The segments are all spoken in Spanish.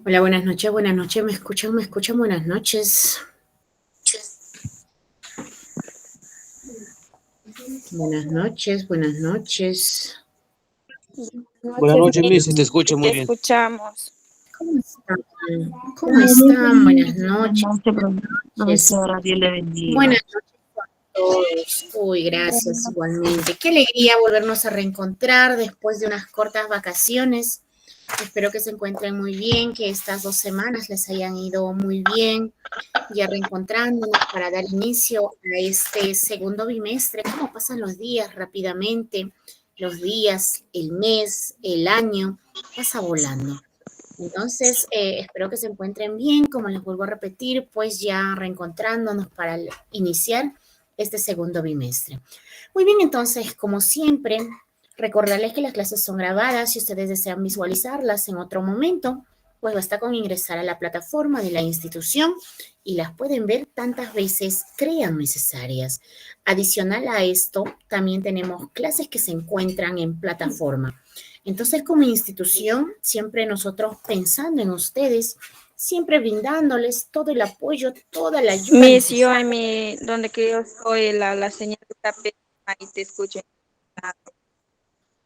Hola, buenas noches, me escuchan, buenas noches. Buenas noches, buenas noches. Buenas noches, Miss, Miss, te escucho te muy bien. escuchamos. ¿Cómo están? ¿Cómo están? Buenas noches. Profesora, Dios le bendiga. Buenas noches a todos. Uy, gracias, igualmente. Qué alegría volvernos a reencontrar después de unas cortas vacaciones. Espero que se encuentren muy bien, que estas 2 semanas les hayan ido muy bien, ya reencontrándonos para dar inicio a este segundo bimestre. ¿Cómo pasan los días rápidamente? Los días, el mes, el año, pasa volando. Entonces, espero que se encuentren bien, como les vuelvo a repetir, pues ya reencontrándonos para iniciar este segundo bimestre. Muy bien, entonces, como siempre, recordarles que las clases son grabadas. Si ustedes desean visualizarlas en otro momento, pues basta con ingresar a la plataforma de la institución y las pueden ver tantas veces crean necesarias. Adicional a esto, también tenemos clases que se encuentran en plataforma. Entonces, como institución, siempre nosotros pensando en ustedes, siempre brindándoles todo el apoyo, toda la ayuda Miss, yo necesaria. en donde que yo soy, la señal está pésima y te escucho.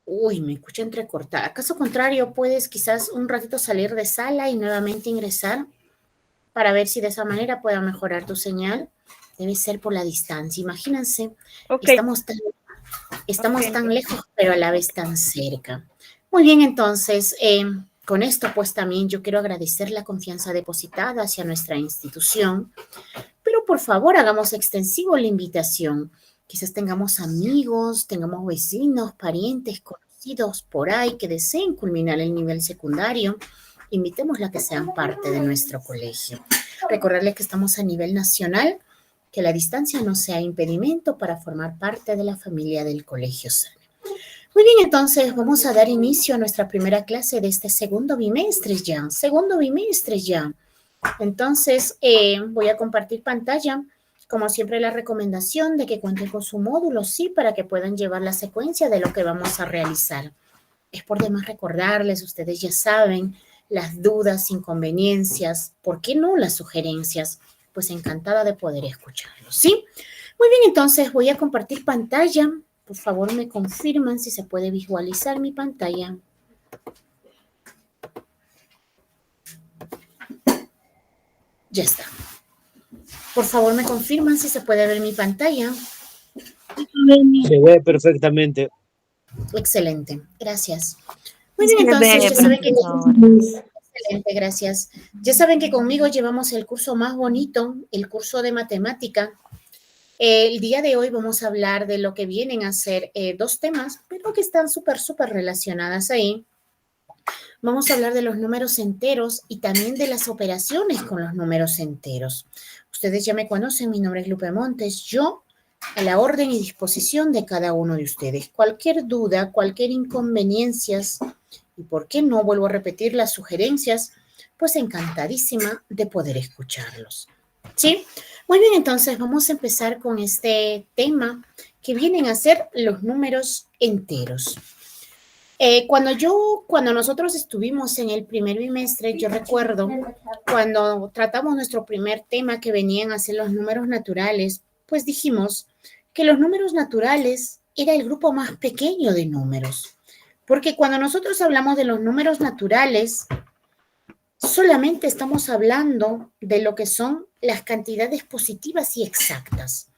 Uy, me escucha entrecortada. Caso contrario, puedes quizás un ratito salir de sala y nuevamente ingresar para ver si de esa manera pueda mejorar tu señal. Debe ser por la distancia. Imagínense, Ok, estamos tan lejos, pero a la vez tan cerca. Muy bien, entonces, con esto pues también yo quiero agradecer la confianza depositada hacia nuestra institución, pero por favor hagamos extensivo la invitación. Quizás tengamos amigos, tengamos vecinos, parientes, conocidos por ahí que deseen culminar el nivel secundario. Invitémosla a que sean parte de nuestro colegio. Recordarles que estamos a nivel nacional, que la distancia no sea impedimento para formar parte de la familia del Colegio Sane. Muy bien, entonces vamos a dar inicio a nuestra primera clase de este segundo bimestre ya. Entonces, voy a compartir pantalla. Como siempre, la recomendación de que cuenten con su módulo, sí, para que puedan llevar la secuencia de lo que vamos a realizar. Es por demás recordarles, ustedes ya saben, las dudas, inconveniencias, ¿por qué no las sugerencias? Pues encantada de poder escucharlos, ¿sí? Muy bien, entonces voy a compartir pantalla. Por favor, me confirman si se puede visualizar mi pantalla. Ya está. Por favor, me confirman si se puede ver mi pantalla. Se ve perfectamente. Excelente, gracias. Muy bien, Se entonces ve, ya saben que profesora. excelente, gracias. Ya saben que conmigo llevamos el curso más bonito, el curso de matemática. El día de hoy vamos a hablar de lo que vienen a ser 2 temas, pero que están súper relacionadas ahí. Vamos a hablar de los números enteros y también de las operaciones con los números enteros. Ustedes ya me conocen, mi nombre es Lupe Montes. Yo a la orden y disposición de cada uno de ustedes. Cualquier duda, cualquier inconveniencias, y por qué no, vuelvo a repetir las sugerencias, pues encantadísima de poder escucharlos. ¿Sí? Muy bien, entonces vamos a empezar con este tema que vienen a ser los números enteros. Cuando nosotros estuvimos en el primer bimestre, yo recuerdo cuando tratamos nuestro primer tema que venían a ser los números naturales, pues dijimos que los números naturales era el grupo más pequeño de números. Porque cuando nosotros hablamos de los números naturales, solamente estamos hablando de lo que son las cantidades positivas y exactas.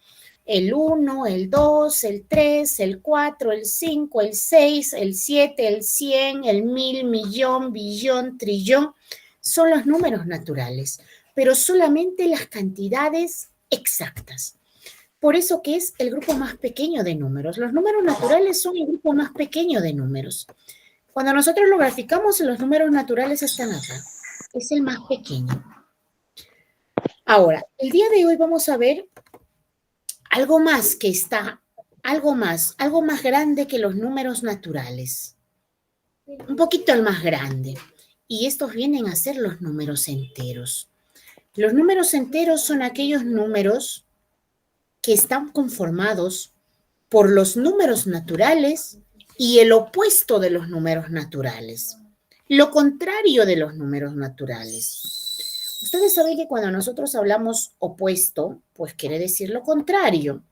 El 1, el 2, el 3, el 4, el 5, el 6, el 7, el 100, el 1000, millón, billón, trillón, son los números naturales, pero solamente las cantidades exactas. Por eso que es el grupo más pequeño de números. Los números naturales son el grupo más pequeño de números. Cuando nosotros lo graficamos, los números naturales están acá. Es el más pequeño. Ahora, el día de hoy vamos a ver algo más que está, algo más grande que los números naturales. Un poquito el más grande. Y estos vienen a ser los números enteros. Los números enteros son aquellos números que están conformados por los números naturales y el opuesto de los números naturales. lo contrario de los números naturales. Ustedes saben que cuando nosotros hablamos opuesto, pues quiere decir lo contrario.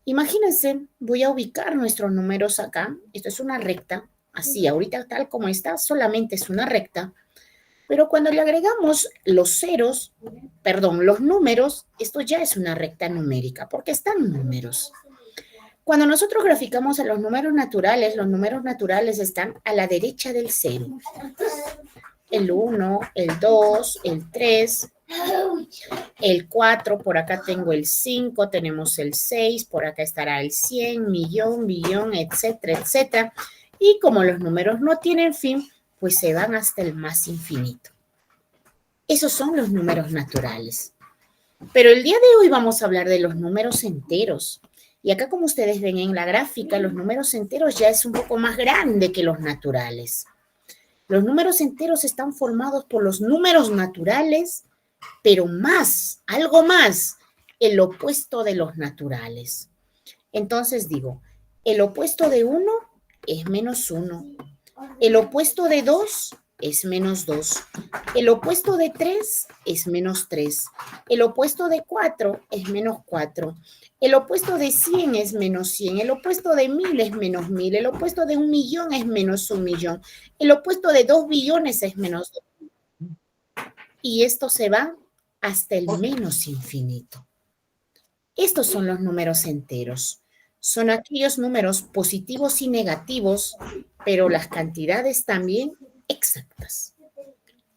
Imagínense, voy a ubicar nuestros números acá. Esto es una recta, así, ahorita tal como está, solamente es una recta. Pero cuando le agregamos los ceros, perdón, los números, esto ya es una recta numérica, porque están números. Cuando nosotros graficamos a los números naturales están a la derecha del cero. El 1, el 2, el 3, el 4, por acá tengo el 5, tenemos el 6, por acá estará el 100, millón, billón, etcétera, etcétera. Y como los números no tienen fin, pues se van hasta el más infinito. Esos son los números naturales. Pero el día de hoy vamos a hablar de los números enteros. Y acá, como ustedes ven en la gráfica, los números enteros ya es un poco más grande que los naturales. Los números enteros están formados por los números naturales, pero más, algo más, el opuesto de los naturales. Entonces digo, el opuesto de 1 es menos 1. El opuesto de 2 es menos 2. El opuesto de 3 es menos 3. El opuesto de 4 es menos 4. El opuesto de 100 es menos 100. El opuesto de 1000 es menos 1000. El opuesto de 1.000.000 es menos 1.000.000. El opuesto de 2 billones es menos 2. Y esto se va hasta el menos infinito. Estos son los números enteros. Son aquellos números positivos y negativos, pero las cantidades también exactas.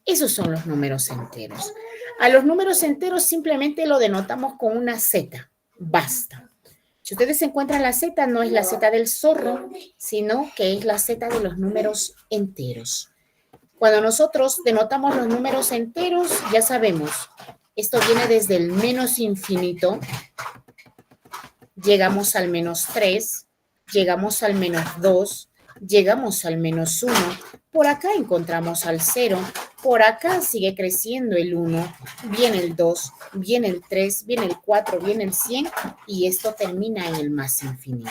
Esos son los números enteros. A los números enteros simplemente lo denotamos con una Z. Basta. Si ustedes encuentran la Z, no es la Z del zorro, sino que es la Z de los números enteros. Cuando nosotros denotamos los números enteros, ya sabemos, esto viene desde el menos infinito, llegamos al menos 3, llegamos al menos 2, llegamos al menos 1, por acá encontramos al 0, por acá sigue creciendo el 1, viene el 2, viene el 3, viene el 4, viene el 100 y esto termina en el más infinito.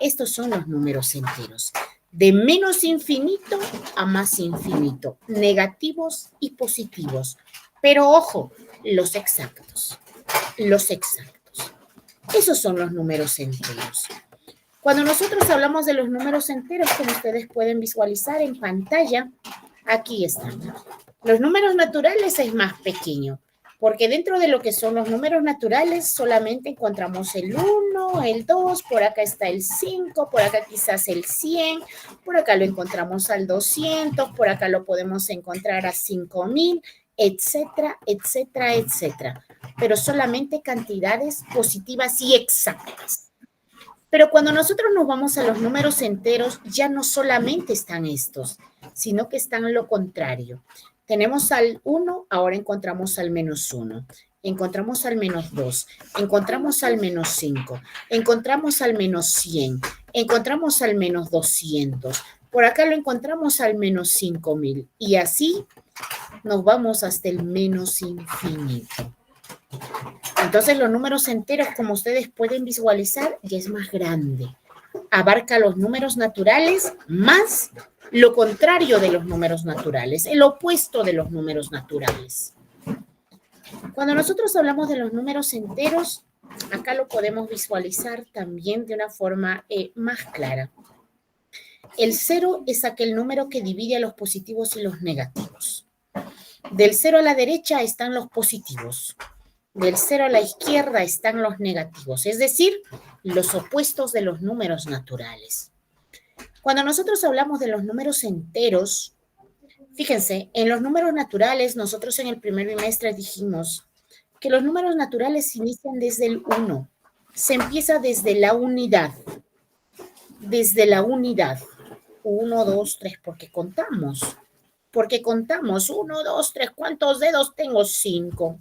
Estos son los números enteros, de menos infinito a más infinito, negativos y positivos. Pero ojo, los exactos, los exactos. Esos son los números enteros. Cuando nosotros hablamos de los números enteros, como ustedes pueden visualizar en pantalla, aquí están. Los números naturales es más pequeño, porque dentro de lo que son los números naturales solamente encontramos el 1, el 2, por acá está el 5, por acá quizás el 100, por acá lo encontramos al 200, por acá lo podemos encontrar a 5.000, etcétera, etcétera, etcétera. Pero solamente cantidades positivas y exactas. Pero cuando nosotros nos vamos a los números enteros, ya no solamente están estos, sino que están lo contrario. Tenemos al 1, ahora encontramos al menos 1. Encontramos al menos 2. Encontramos al menos 5. Encontramos al menos 100. Encontramos al menos 200. Por acá lo encontramos al menos 5.000. Y así nos vamos hasta el menos infinito. Entonces los números enteros, como ustedes pueden visualizar, ya es más grande. Abarca los números naturales más lo contrario de los números naturales, el opuesto de los números naturales. Cuando nosotros hablamos de los números enteros, acá lo podemos visualizar también de una forma más clara. El 0 es aquel número que divide a los positivos y los negativos. Del 0 a la derecha están los positivos. Del 0 a la izquierda están los negativos, es decir, los opuestos de los números naturales. Cuando nosotros hablamos de los números enteros, fíjense, en los números naturales, nosotros en el primer bimestre dijimos que los números naturales se inician desde el 1. Se empieza desde la unidad. Desde la unidad. 1, 2, 3, porque contamos. Porque contamos 1, 2, 3, ¿cuántos dedos tengo? 5.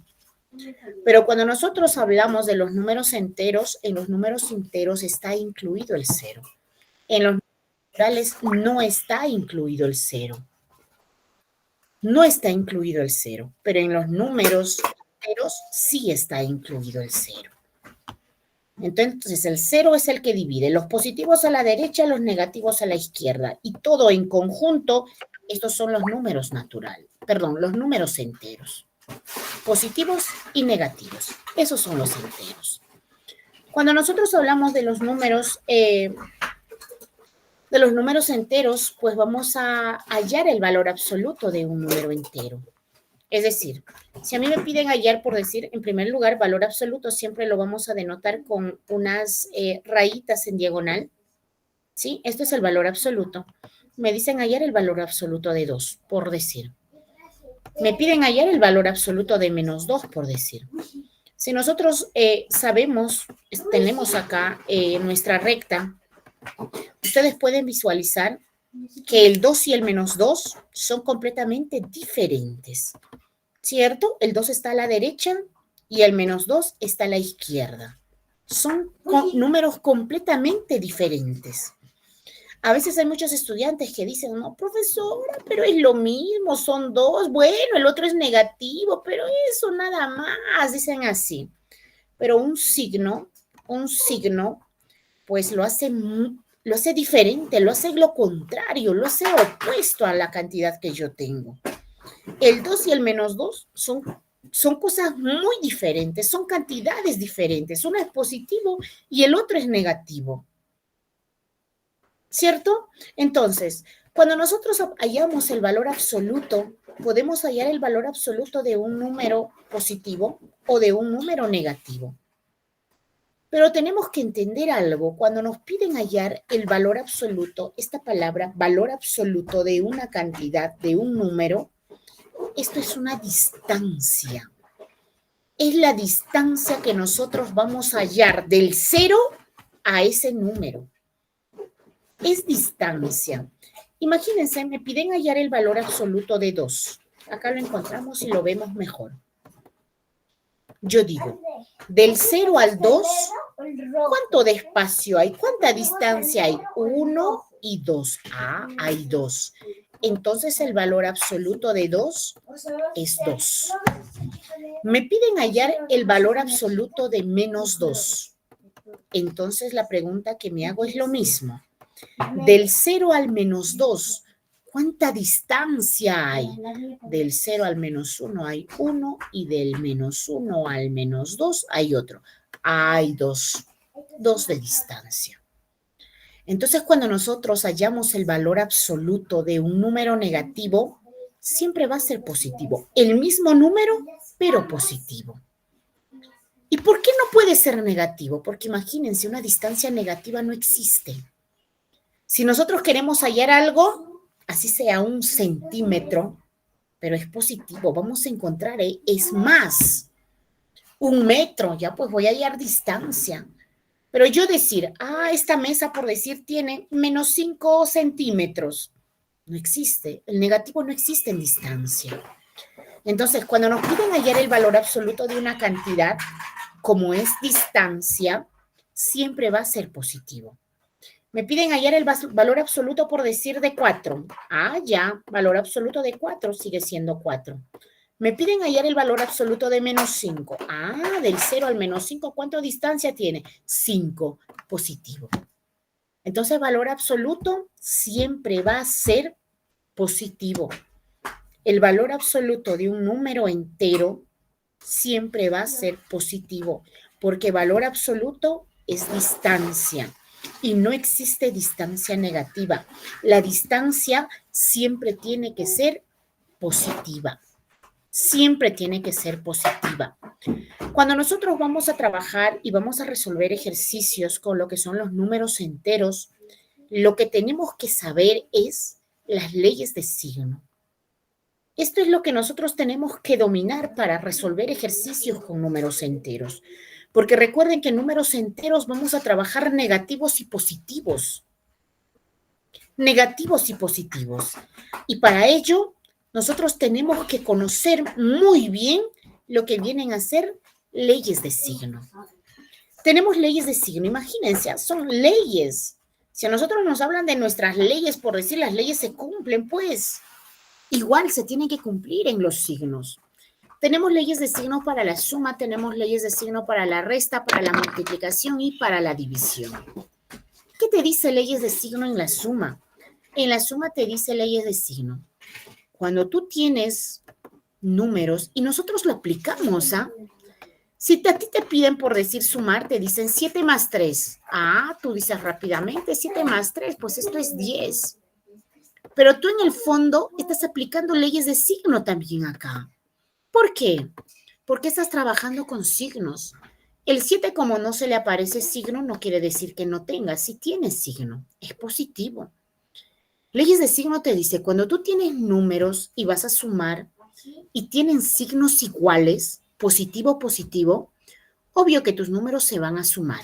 Pero cuando nosotros hablamos de los números enteros, en los números enteros está incluido el 0. En los naturales no está incluido el 0. No está incluido el 0, pero en los números enteros sí está incluido el 0. Entonces, el 0 es el que divide los positivos a la derecha, los negativos a la izquierda. Y todo en conjunto Estos son los números naturales, perdón, los números enteros. Positivos y negativos. Esos son los enteros. Cuando nosotros hablamos de los números enteros, pues vamos a hallar el valor absoluto de un número entero. Es decir, si a mí me piden hallar, por decir, en primer lugar, valor absoluto, siempre lo vamos a denotar con unas rayitas en diagonal. ¿Sí? Esto es el valor absoluto. Me dicen hallar el valor absoluto de 2, por decir. Me piden hallar el valor absoluto de menos 2, por decir. Si nosotros sabemos, tenemos acá nuestra recta, ustedes pueden visualizar que el 2 y el menos 2 son completamente diferentes, ¿cierto? El 2 está a la derecha y el menos 2 está a la izquierda. Son números completamente diferentes. A veces hay muchos estudiantes que dicen, no, profesora, pero es lo mismo, son 2, bueno, el otro es negativo, pero eso nada más, dicen así. Pero un signo, pues lo hace diferente, lo hace lo contrario, lo hace opuesto a la cantidad que yo tengo. El 2 y el menos 2 son cosas muy diferentes, son cantidades diferentes. Uno es positivo y el otro es negativo. ¿Cierto? Entonces, cuando nosotros hallamos el valor absoluto, podemos hallar el valor absoluto de un número positivo o de un número negativo. Pero tenemos que entender algo. Cuando nos piden hallar el valor absoluto, esta palabra, valor absoluto de una cantidad, de un número, esto es una distancia. Es la distancia que nosotros vamos a hallar del 0 a ese número. Es distancia. Imagínense, me piden hallar el valor absoluto de 2. Acá lo encontramos y lo vemos mejor. Yo digo, del 0 al 2, ¿cuánto de espacio hay? ¿Cuánta distancia hay? 1 y 2. Ah, hay 2. Entonces el valor absoluto de 2 es 2. Me piden hallar el valor absoluto de menos 2. Entonces la pregunta que me hago es lo mismo. Del 0 al menos 2, ¿cuánta distancia hay? Del 0 al menos 1 hay 1 y del menos 1 al menos 2 hay otro. Hay 2 de distancia. Entonces, cuando nosotros hallamos el valor absoluto de un número negativo, siempre va a ser positivo. El mismo número, pero positivo. ¿Y por qué no puede ser negativo? Porque imagínense, una distancia negativa no existe. Si nosotros queremos hallar algo, así sea 1 centímetro, pero es positivo, vamos a encontrar, es más, 1 metro, ya pues voy a hallar distancia. Pero yo decir, esta mesa por decir tiene menos 5 centímetros, no existe, el negativo no existe en distancia. Entonces, cuando nos piden hallar el valor absoluto de una cantidad, como es distancia, siempre va a ser positivo. Me piden hallar el valor absoluto por decir de 4. Ya, valor absoluto de 4 sigue siendo 4. Me piden hallar el valor absoluto de menos 5. Del 0 al menos 5, ¿cuánta distancia tiene? 5, positivo. Entonces, valor absoluto siempre va a ser positivo. El valor absoluto de un número entero siempre va a ser positivo, porque valor absoluto es distancia. Y no existe distancia negativa. La distancia siempre tiene que ser positiva. Siempre tiene que ser positiva. Cuando nosotros vamos a trabajar y vamos a resolver ejercicios con lo que son los números enteros, lo que tenemos que saber es las leyes de signo. Esto es lo que nosotros tenemos que dominar para resolver ejercicios con números enteros. Porque recuerden que en números enteros vamos a trabajar negativos y positivos. Negativos y positivos. Y para ello, nosotros tenemos que conocer muy bien lo que vienen a ser leyes de signo. Tenemos leyes de signo, imagínense, son leyes. Si a nosotros nos hablan de nuestras leyes, por decir las leyes se cumplen, pues igual se tienen que cumplir en los signos. Tenemos leyes de signo para la suma, tenemos leyes de signo para la resta, para la multiplicación y para la división. ¿Qué te dice leyes de signo en la suma? En la suma te dice leyes de signo. cuando tú tienes números y nosotros lo aplicamos, ¿ah? Si a ti te piden por decir sumar, te dicen 7 más 3. Ah, tú dices rápidamente 7 más 3, pues esto es 10. Pero tú en el fondo estás aplicando leyes de signo también acá. ¿Por qué? Porque estás trabajando con signos. El 7, como no se le aparece signo, no quiere decir que no tenga. Si tiene signo, es positivo. Leyes de signo te dice, cuando tú tienes números y vas a sumar y tienen signos iguales, positivo, positivo, obvio que tus números se van a sumar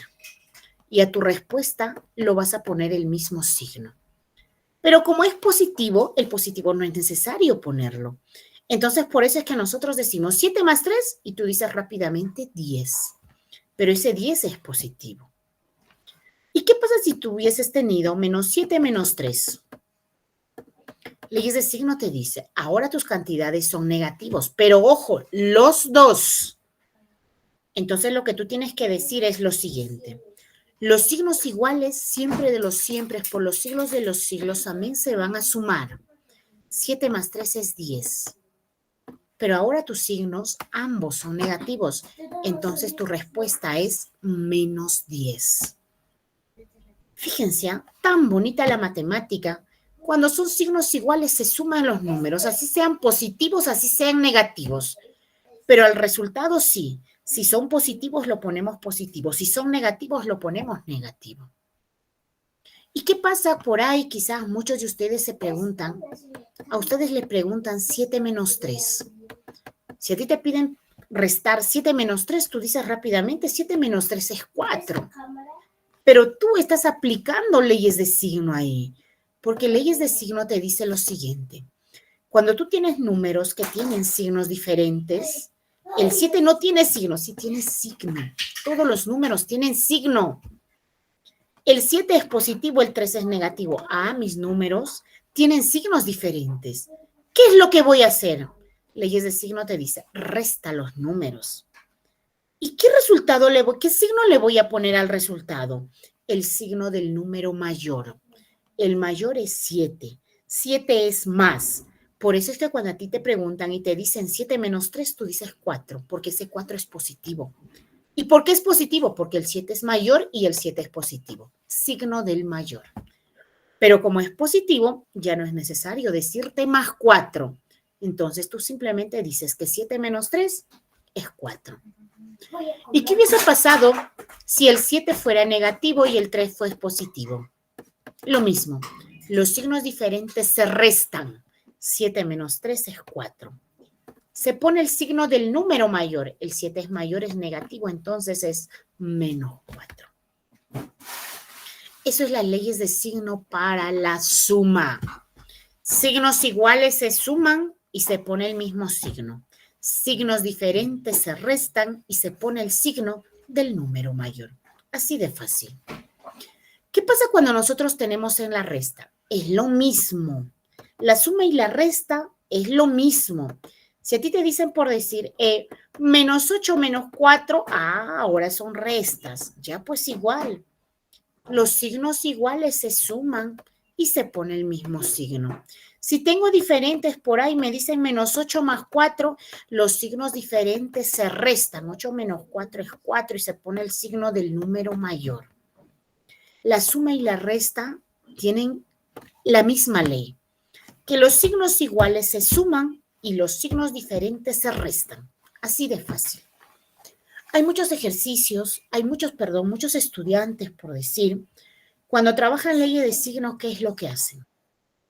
y a tu respuesta lo vas a poner el mismo signo. Pero como es positivo, el positivo no es necesario ponerlo. Entonces, por eso es que nosotros decimos 7 más 3 y tú dices rápidamente 10. Pero ese 10 es positivo. ¿Y qué pasa si tú hubieses tenido menos 7 menos 3? Leyes de signo te dice, ahora tus cantidades son negativos, pero ojo, los dos. Entonces lo que tú tienes que decir es lo siguiente. Los signos iguales, siempre de los siempre, por los siglos de los siglos, amén, se van a sumar. 7 más 3 es 10. Pero ahora tus signos, ambos son negativos. Entonces tu respuesta es menos 10. Fíjense, tan bonita la matemática. Cuando son signos iguales se suman los números, así sean positivos, así sean negativos. Pero al resultado sí. Si son positivos, lo ponemos positivo. Si son negativos, lo ponemos negativo. ¿Y qué pasa por ahí? Quizás muchos de ustedes se preguntan, a ustedes le preguntan 7 menos 3. Si a ti te piden restar 7 menos 3, tú dices rápidamente 7 menos 3 es 4. Pero tú estás aplicando leyes de signo ahí, porque leyes de signo te dice lo siguiente. Cuando tú tienes números que tienen signos diferentes, el 7 no tiene signo, sí tiene signo. Todos los números tienen signo. El 7 es positivo, el 3 es negativo. Ah, mis números tienen signos diferentes. ¿Qué es lo que voy a hacer? Leyes de signo te dice, resta los números. ¿Y qué qué signo le voy a poner al resultado? El signo del número mayor. El mayor es 7. 7 es más. Por eso es que cuando a ti te preguntan y te dicen 7 menos 3, tú dices 4, porque ese 4 es positivo. ¿Y por qué es positivo? Porque el 7 es mayor y el 7 es positivo. Signo del mayor. Pero como es positivo, ya no es necesario decirte más 4. Entonces tú simplemente dices que 7 menos 3 es 4. ¿Y qué hubiese pasado si el 7 fuera negativo y el 3 fue positivo? Lo mismo. Los signos diferentes se restan. 7 menos 3 es 4. Se pone el signo del número mayor. El 7 es mayor, es negativo, entonces es menos 4. Eso es las leyes de signo para la suma. Signos iguales se suman y se pone el mismo signo. Signos diferentes se restan y se pone el signo del número mayor. Así de fácil. ¿Qué pasa cuando nosotros tenemos en la resta? Es lo mismo. La suma y la resta es lo mismo. Si a ti te dicen por decir menos 8 menos 4, ahora son restas. Ya pues igual. Los signos iguales se suman y se pone el mismo signo. Si tengo diferentes por ahí, me dicen menos 8 más 4, los signos diferentes se restan. 8 menos 4 es 4 y se pone el signo del número mayor. La suma y la resta tienen la misma ley, que los signos iguales se suman y los signos diferentes se restan. Así de fácil. Hay muchos ejercicios, muchos estudiantes, por decir, cuando trabajan leyes de signos, ¿qué es lo que hacen?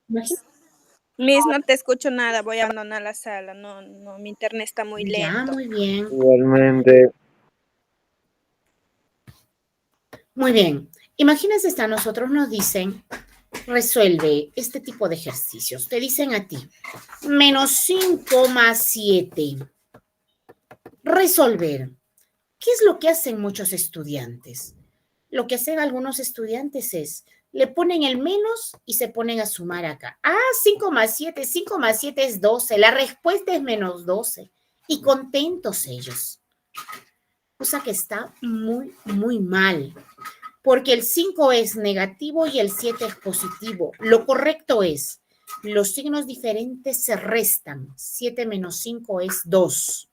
Miss, no te escucho nada, voy a abandonar la sala, no, mi internet está muy lento. Ya, muy bien. Igualmente. Muy bien. Imagínense, a nosotros nos dicen, resuelve este tipo de ejercicios. Te dicen a ti, menos 5 más 7. Resolver. ¿Qué es lo que hacen muchos estudiantes? Lo que hacen algunos estudiantes es, le ponen el menos y se ponen a sumar acá. 5 más 7 es 12. La respuesta es menos 12. Y contentos ellos. Cosa que está muy, muy mal. Porque el 5 es negativo y el 7 es positivo. Lo correcto es los signos diferentes se restan. 7 menos 5 es 2.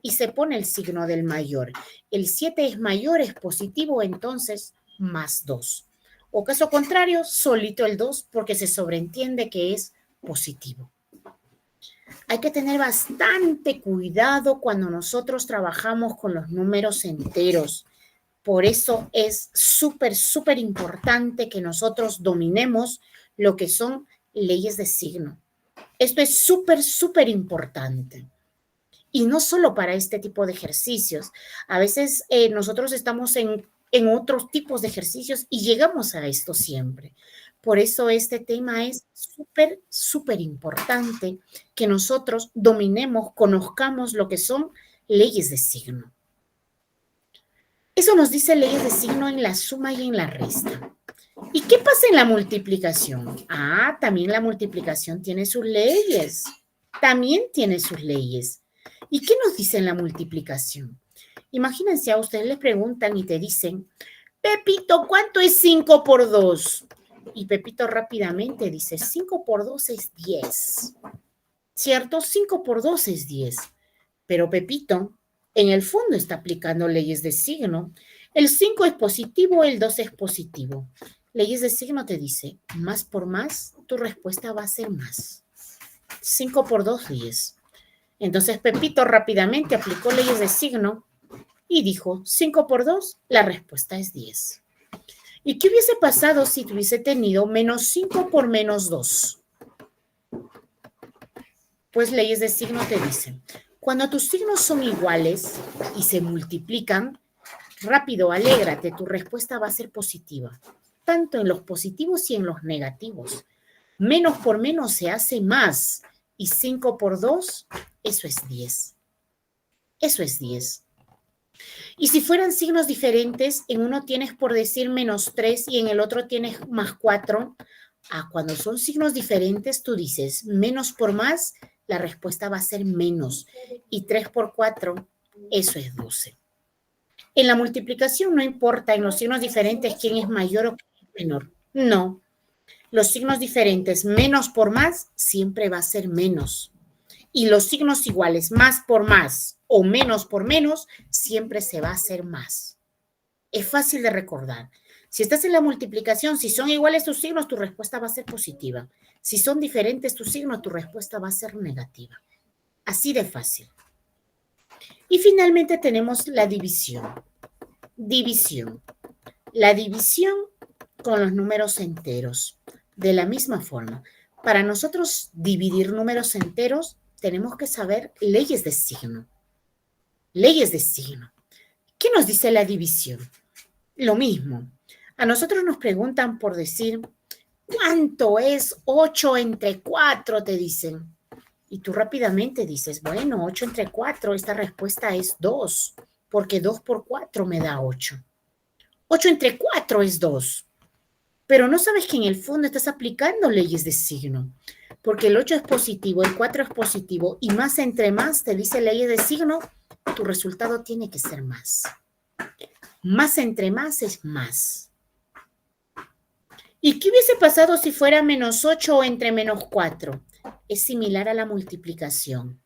Y se pone el signo del mayor. El 7 es mayor, es positivo, entonces más 2. O caso contrario, solito el 2 porque se sobreentiende que es positivo. Hay que tener bastante cuidado cuando nosotros trabajamos con los números enteros. Por eso es súper, súper importante que nosotros dominemos lo que son leyes de signo. Esto es súper, súper importante. Y no solo para este tipo de ejercicios. A veces nosotros estamos en otros tipos de ejercicios y llegamos a esto siempre. Por eso este tema es súper, súper importante que nosotros dominemos, conozcamos lo que son leyes de signo. Eso nos dice leyes de signo en la suma y en la resta. ¿Y qué pasa en la multiplicación? Ah, también la multiplicación tiene sus leyes. También tiene sus leyes. ¿Y qué nos dice en la multiplicación? Imagínense, a ustedes les preguntan y te dicen, Pepito, ¿cuánto es 5 por 2? Y Pepito rápidamente dice, 5 por 2 es 10. ¿Cierto? 5 por 2 es 10. Pero Pepito, en el fondo está aplicando leyes de signo. El 5 es positivo, el 2 es positivo. Leyes de signo te dice, más por más, tu respuesta va a ser más. 5 por 2, 10. Entonces Pepito rápidamente aplicó leyes de signo y dijo, 5 por 2, la respuesta es 10. ¿Y qué hubiese pasado si tuviese tenido menos 5 por menos 2? Pues leyes de signo te dicen, cuando tus signos son iguales y se multiplican, rápido, alégrate, tu respuesta va a ser positiva, tanto en los positivos y en los negativos. Menos por menos se hace más y 5 por 2, eso es 10. Eso es 10. Y si fueran signos diferentes, en uno tienes por decir menos 3 y en el otro tienes más 4, cuando son signos diferentes tú dices menos por más, la respuesta va a ser menos. Y 3 por 4, eso es 12. En la multiplicación no importa en los signos diferentes quién es mayor o quién es menor. No. Los signos diferentes, menos por más, siempre va a ser menos. Y los signos iguales, más por más o menos por menos, siempre se va a hacer más. Es fácil de recordar. Si estás en la multiplicación, si son iguales tus signos, tu respuesta va a ser positiva. Si son diferentes tus signos, tu respuesta va a ser negativa. Así de fácil. Y finalmente tenemos la división. División. La división con los números enteros. De la misma forma, para nosotros dividir números enteros, tenemos que saber leyes de signo. Leyes de signo. ¿Qué nos dice la división? Lo mismo. A nosotros nos preguntan por decir, ¿cuánto es 8 entre 4? Te dicen. Y tú rápidamente dices, bueno, 8 entre 4, esta respuesta es 2, porque 2 por 4 me da 8. 8 entre 4 es 2. Pero no sabes que en el fondo estás aplicando leyes de signo, porque el 8 es positivo, el 4 es positivo, y más entre más te dice leyes de signo, tu resultado tiene que ser más. Más entre más es más. ¿Y qué hubiese pasado si fuera menos 8 o entre menos 4? Es similar a la multiplicación.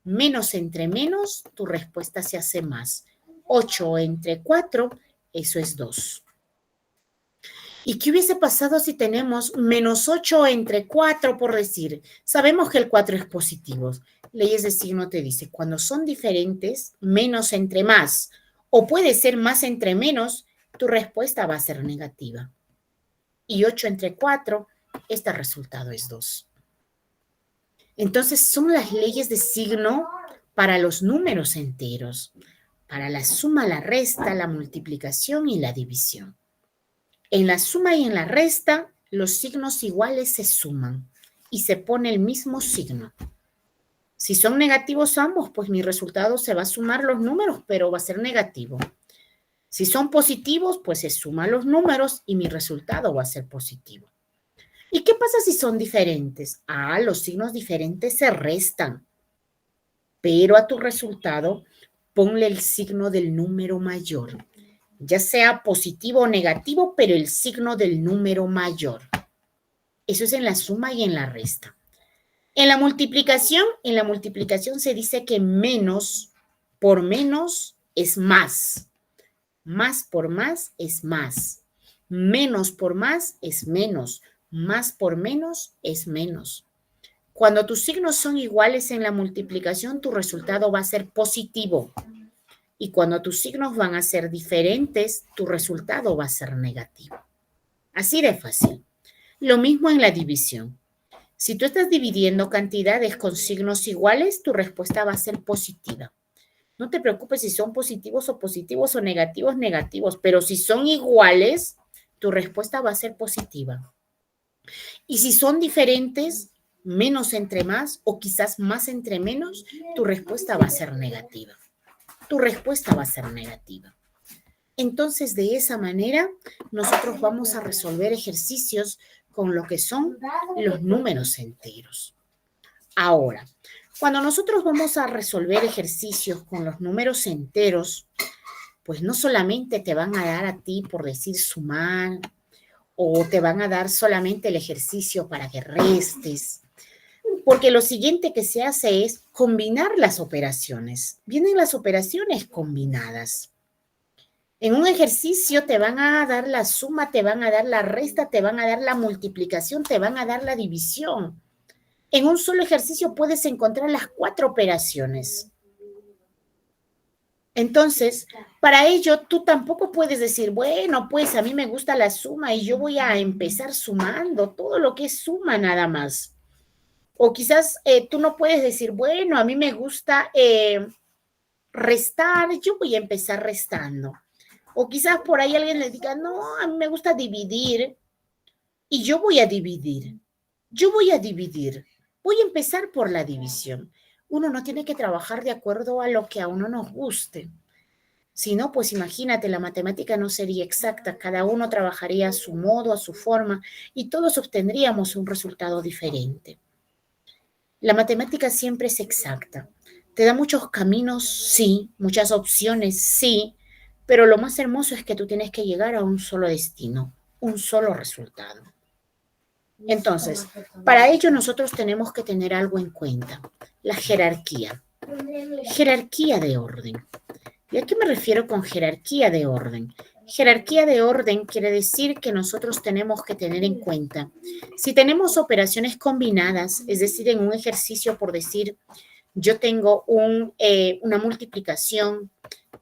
Menos entre menos, tu respuesta se hace más. 8 entre 4, eso es 2. ¿Y qué hubiese pasado si tenemos menos 8 entre 4, por decir? Sabemos que el 4 es positivo. Leyes de signo te dice, cuando son diferentes, menos entre más, o puede ser más entre menos, tu respuesta va a ser negativa. Y 8 entre 4, este resultado es 2. Entonces, son las leyes de signo para los números enteros, para la suma, la resta, la multiplicación y la división. En la suma y en la resta, los signos iguales se suman y se pone el mismo signo. Si son negativos ambos, pues mi resultado se va a sumar los números, pero va a ser negativo. Si son positivos, pues se suman los números y mi resultado va a ser positivo. ¿Y qué pasa si son diferentes? Los signos diferentes se restan, pero a tu resultado ponle el signo del número mayor. Ya sea positivo o negativo, pero el signo del número mayor. Eso es en la suma y en la resta. En la multiplicación se dice que menos por menos es más. Más por más es más. Menos por más es menos. Más por menos es menos. Cuando tus signos son iguales en la multiplicación, tu resultado va a ser positivo. Y cuando tus signos van a ser diferentes, tu resultado va a ser negativo. Así de fácil. Lo mismo en la división. Si tú estás dividiendo cantidades con signos iguales, tu respuesta va a ser positiva. No te preocupes si son positivos o negativos, pero si son iguales, tu respuesta va a ser positiva. Y si son diferentes, menos entre más o quizás más entre menos, tu respuesta va a ser negativa. Tu respuesta va a ser negativa. Entonces, de esa manera, nosotros vamos a resolver ejercicios con lo que son los números enteros. Ahora, cuando nosotros vamos a resolver ejercicios con los números enteros, pues no solamente te van a dar a ti por decir sumar o te van a dar solamente el ejercicio para que restes, porque lo siguiente que se hace es combinar las operaciones. Vienen las operaciones combinadas. En un ejercicio te van a dar la suma, te van a dar la resta, te van a dar la multiplicación, te van a dar la división. En un solo ejercicio puedes encontrar las 4 operaciones. Entonces, para ello, tú tampoco puedes decir, bueno, pues a mí me gusta la suma y yo voy a empezar sumando todo lo que es suma nada más. O quizás tú no puedes decir, bueno, a mí me gusta restar, yo voy a empezar restando. O quizás por ahí alguien le diga, no, a mí me gusta dividir y yo voy a dividir. Voy a empezar por la división. Uno no tiene que trabajar de acuerdo a lo que a uno nos guste. Si no, pues imagínate, la matemática no sería exacta. Cada uno trabajaría a su modo, a su forma, y todos obtendríamos un resultado diferente. La matemática siempre es exacta. Te da muchos caminos, sí, muchas opciones, sí, pero lo más hermoso es que tú tienes que llegar a un solo destino, un solo resultado. Entonces, para ello nosotros tenemos que tener algo en cuenta, la jerarquía. Jerarquía de orden. ¿Y a qué me refiero con jerarquía de orden? Jerarquía de orden quiere decir que nosotros tenemos que tener en cuenta, si tenemos operaciones combinadas, es decir, en un ejercicio, por decir, yo tengo una multiplicación,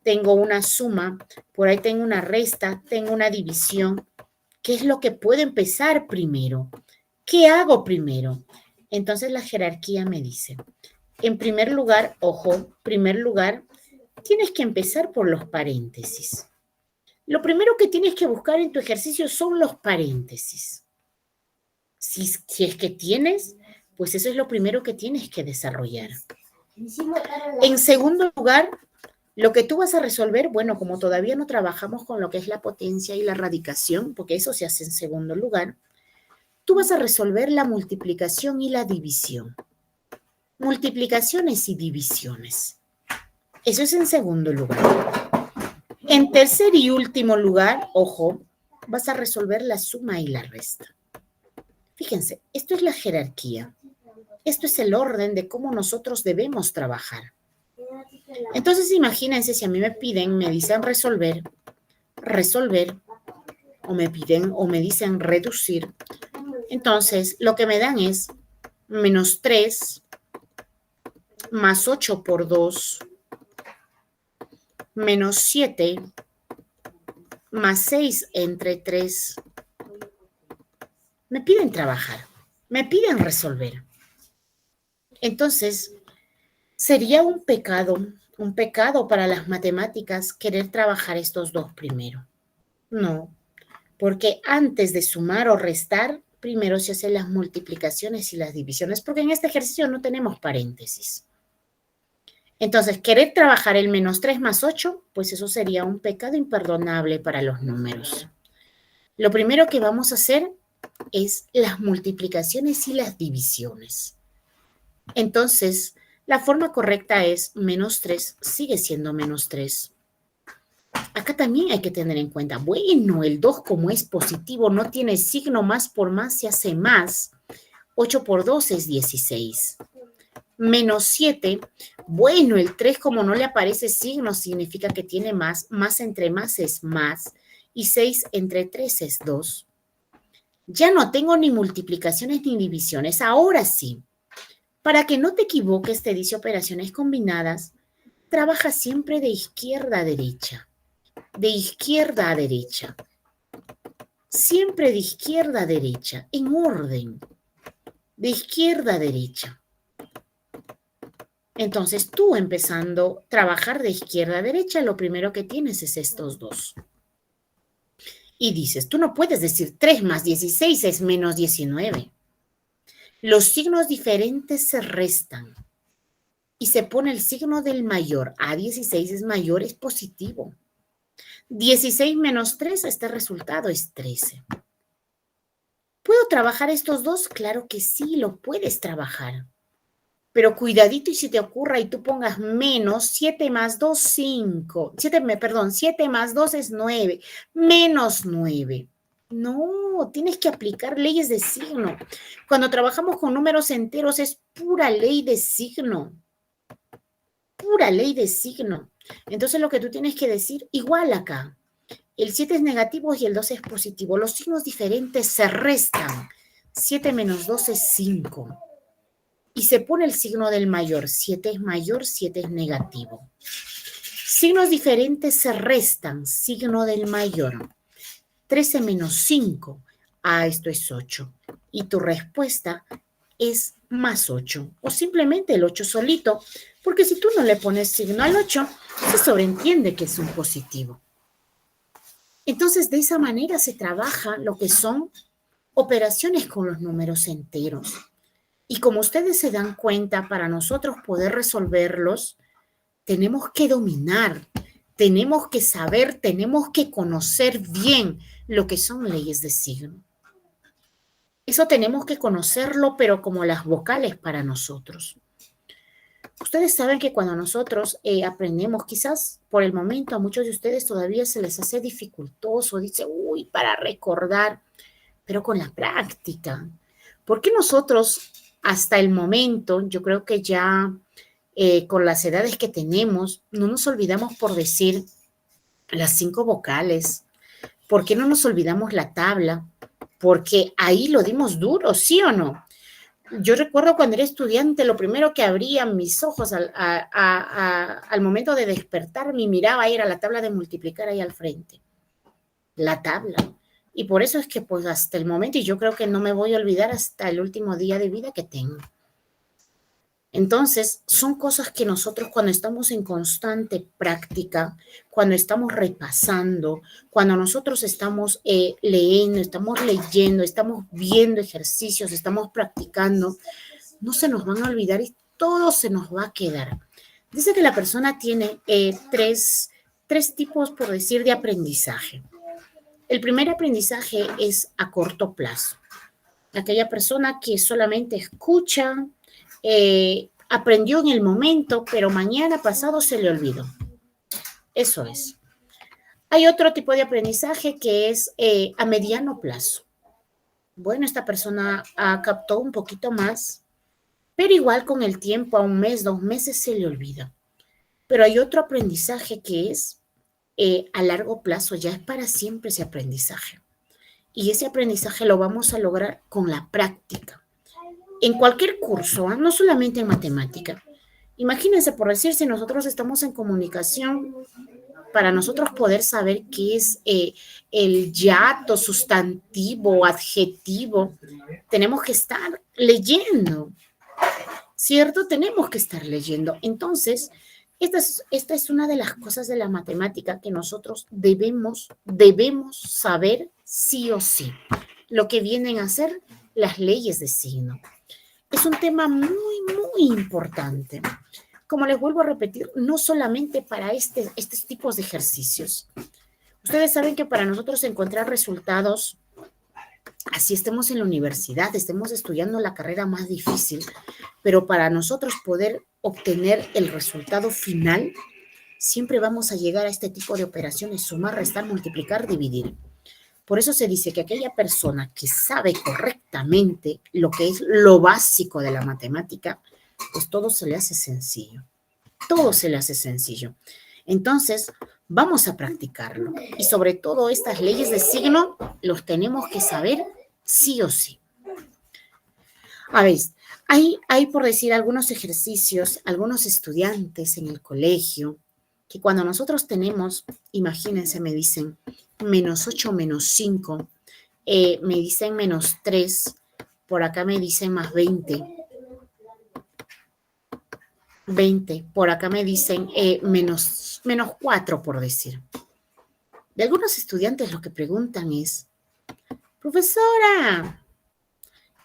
tengo una suma, por ahí tengo una resta, tengo una división, ¿qué es lo que puedo empezar primero? ¿Qué hago primero? Entonces la jerarquía me dice, en primer lugar, tienes que empezar por los paréntesis. Lo primero que tienes que buscar en tu ejercicio son los paréntesis. Si es que tienes, pues eso es lo primero que tienes que desarrollar. En segundo lugar, lo que tú vas a resolver, bueno, como todavía no trabajamos con lo que es la potencia y la radicación, porque eso se hace en segundo lugar, tú vas a resolver la multiplicación y la división. Multiplicaciones y divisiones. Eso es en segundo lugar. En tercer y último lugar, ojo, vas a resolver la suma y la resta. Fíjense, esto es la jerarquía. Esto es el orden de cómo nosotros debemos trabajar. Entonces, imagínense si a mí me dicen resolver, o me dicen reducir. Entonces, lo que me dan es menos 3 más 8 por 2 menos 7 más 6 entre 3. Me piden trabajar, me piden resolver. Entonces, sería un pecado para las matemáticas querer trabajar estos dos primero. No, porque antes de sumar o restar, primero se hacen las multiplicaciones y las divisiones, porque en este ejercicio no tenemos paréntesis. Entonces, querer trabajar el menos 3 más 8, pues eso sería un pecado imperdonable para los números. Lo primero que vamos a hacer es las multiplicaciones y las divisiones. Entonces, la forma correcta es menos 3 sigue siendo menos 3. Acá también hay que tener en cuenta, bueno, el 2 como es positivo, no tiene signo, más por más se hace más. 8 por 2 es 16. Menos 7, bueno, el 3 como no le aparece signo significa que tiene más entre más es más, y 6 entre 3 es 2. Ya no tengo ni multiplicaciones ni divisiones, ahora sí. Para que no te equivoques, te dice operaciones combinadas, trabaja siempre de izquierda a derecha, de izquierda a derecha, siempre de izquierda a derecha, en orden, de izquierda a derecha. Entonces tú empezando a trabajar de izquierda a derecha, lo primero que tienes es estos dos. Y dices, tú no puedes decir 3 más 16 es menos 19. Los signos diferentes se restan y se pone el signo del mayor. A16 es mayor, es positivo. 16 menos 3, este resultado es 13. ¿Puedo trabajar estos dos? Claro que sí, lo puedes trabajar. Pero cuidadito y si te ocurra y tú pongas menos 7 más 2, 5. 7 más 2 es 9. Menos 9. No, tienes que aplicar leyes de signo. Cuando trabajamos con números enteros es pura ley de signo. Pura ley de signo. Entonces lo que tú tienes que decir, igual acá. El 7 es negativo y el 2 es positivo. Los signos diferentes se restan. 7 menos 2 es 5. Y se pone el signo del mayor. 7 es mayor, 7 es negativo. Signos diferentes se restan. Signo del mayor. 13 menos 5. Esto es 8. Y tu respuesta es más 8. O simplemente el 8 solito. Porque si tú no le pones signo al 8, se sobreentiende que es un positivo. Entonces, de esa manera se trabaja lo que son operaciones con los números enteros. Y como ustedes se dan cuenta, para nosotros poder resolverlos, tenemos que dominar, tenemos que saber, tenemos que conocer bien lo que son leyes de signo. Eso tenemos que conocerlo, pero como las vocales para nosotros. Ustedes saben que cuando nosotros aprendemos, quizás por el momento a muchos de ustedes todavía se les hace dificultoso, dice, uy, para recordar, pero con la práctica. ¿Por qué nosotros hasta el momento, yo creo que ya con las edades que tenemos, no nos olvidamos por decir las 5 vocales? ¿Por qué no nos olvidamos la tabla? Porque ahí lo dimos duro, ¿sí o no? Yo recuerdo cuando era estudiante, lo primero que abrían mis ojos al momento de despertar, mi miraba era la tabla de multiplicar ahí al frente. La tabla. Y por eso es que pues hasta el momento, y yo creo que no me voy a olvidar hasta el último día de vida que tengo. Entonces, son cosas que nosotros cuando estamos en constante práctica, cuando estamos repasando, cuando nosotros estamos leyendo, estamos viendo ejercicios, estamos practicando, no se nos van a olvidar y todo se nos va a quedar. Dice que la persona tiene tres tipos, por decir, de aprendizaje. El primer aprendizaje es a corto plazo. Aquella persona que solamente escucha, aprendió en el momento, pero mañana pasado se le olvidó. Eso es. Hay otro tipo de aprendizaje que es a mediano plazo. Bueno, esta persona captó un poquito más, pero igual con el tiempo, a 1 mes, 2 meses se le olvida. Pero hay otro aprendizaje que es a largo plazo, ya es para siempre ese aprendizaje. Y ese aprendizaje lo vamos a lograr con la práctica. En cualquier curso, no solamente en matemática. Imagínense, por decir, si nosotros estamos en comunicación, para nosotros poder saber qué es el yato, sustantivo, adjetivo, tenemos que estar leyendo, ¿cierto? Tenemos que estar leyendo. Entonces, esta es una de las cosas de la matemática que nosotros debemos saber sí o sí. Lo que vienen a ser las leyes de signo. Es un tema muy, muy importante. Como les vuelvo a repetir, no solamente para estos tipos de ejercicios. Ustedes saben que para nosotros encontrar resultados, así estemos en la universidad, estemos estudiando la carrera más difícil, pero para nosotros poder obtener el resultado final, siempre vamos a llegar a este tipo de operaciones: sumar, restar, multiplicar, dividir. Por eso se dice que aquella persona que sabe correctamente lo que es lo básico de la matemática, pues todo se le hace sencillo. Todo se le hace sencillo. Entonces, vamos a practicarlo. Y sobre todo estas leyes de signo los tenemos que saber sí o sí. A ver, hay por decir algunos ejercicios, algunos estudiantes en el colegio, que cuando nosotros tenemos, imagínense, me dicen -8, -5, me dicen -3, por acá me dicen +20. 20, por acá me dicen -4, por decir. De algunos estudiantes lo que preguntan es: profesora,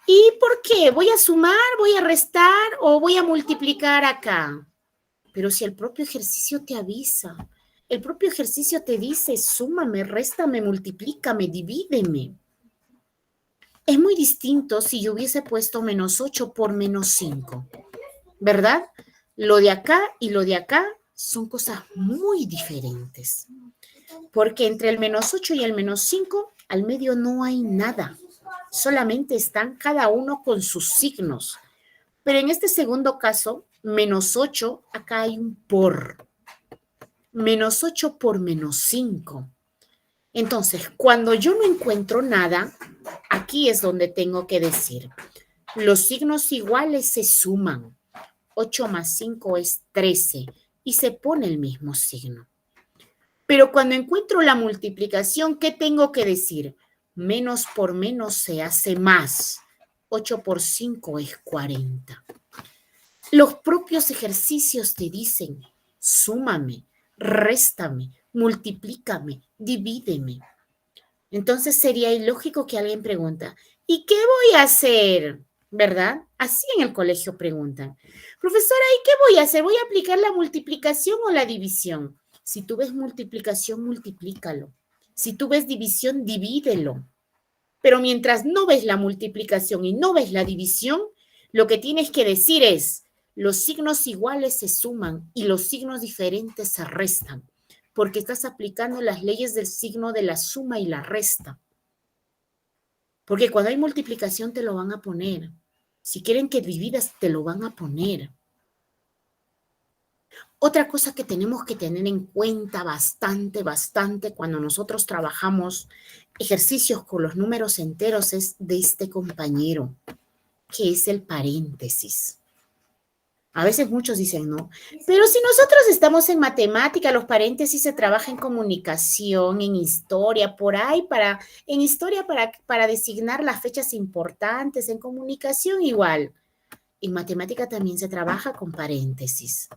¿y por qué? ¿Voy a sumar, voy a restar o voy a multiplicar acá? Pero si el propio ejercicio te avisa, el propio ejercicio te dice: súmame, réstame, multiplícame, divídeme. Es muy distinto si yo hubiese puesto -8 por -5, ¿verdad? Lo de acá y lo de acá son cosas muy diferentes. Porque entre el -8 y el -5, al medio no hay nada. Solamente están cada uno con sus signos. Pero en este segundo caso, -8, acá hay un por. -8 por -5. Entonces, cuando yo no encuentro nada, aquí es donde tengo que decir: los signos iguales se suman. 8 más 5 es 13 y se pone el mismo signo. Pero cuando encuentro la multiplicación, ¿qué tengo que decir? Menos por menos se hace más. 8 por 5 es 40. Los propios ejercicios te dicen: súmame, réstame, multiplícame, divídeme. Entonces sería ilógico que alguien pregunta: ¿y qué voy a hacer? ¿Verdad? Así en el colegio preguntan: profesora, ¿y qué voy a hacer? ¿Voy a aplicar la multiplicación o la división? Si tú ves multiplicación, multiplícalo. Si tú ves división, divídelo. Pero mientras no ves la multiplicación y no ves la división, lo que tienes que decir es: los signos iguales se suman y los signos diferentes se restan, porque estás aplicando las leyes del signo de la suma y la resta. Porque cuando hay multiplicación te lo van a poner. Si quieren que dividas, te lo van a poner. Otra cosa que tenemos que tener en cuenta bastante cuando nosotros trabajamos ejercicios con los números enteros es de este compañero, que es el paréntesis. A veces muchos dicen: no, pero si nosotros estamos en matemática, los paréntesis se trabaja en comunicación, en historia, por ahí, en historia para designar las fechas importantes, en comunicación igual. En matemática también se trabaja con paréntesis.